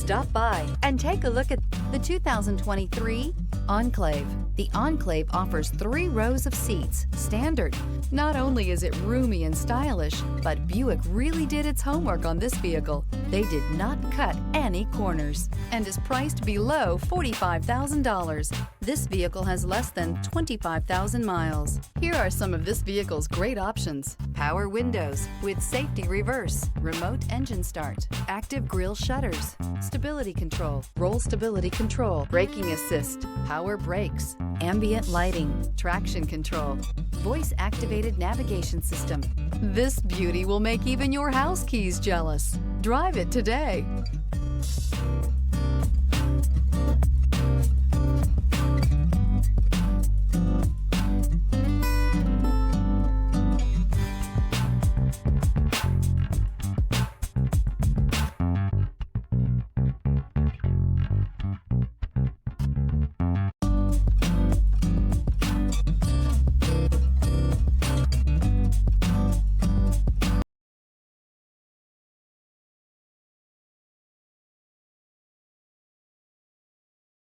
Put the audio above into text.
Stop by and take a look at the 2023 Enclave. The Enclave offers 3 rows of seats, standard. Not only is it roomy and stylish, but Buick really did its homework on this vehicle. They did not cut any corners and is priced below $45,000. This vehicle has less than 25,000 miles. Here are some of this vehicle's great options: power windows with safety reverse, remote engine start, active grille shutters, stability control, roll stability control, braking assist, power brakes, ambient lighting, traction control, voice activated navigation system. This beauty will make even your house keys jealous. Drive it today.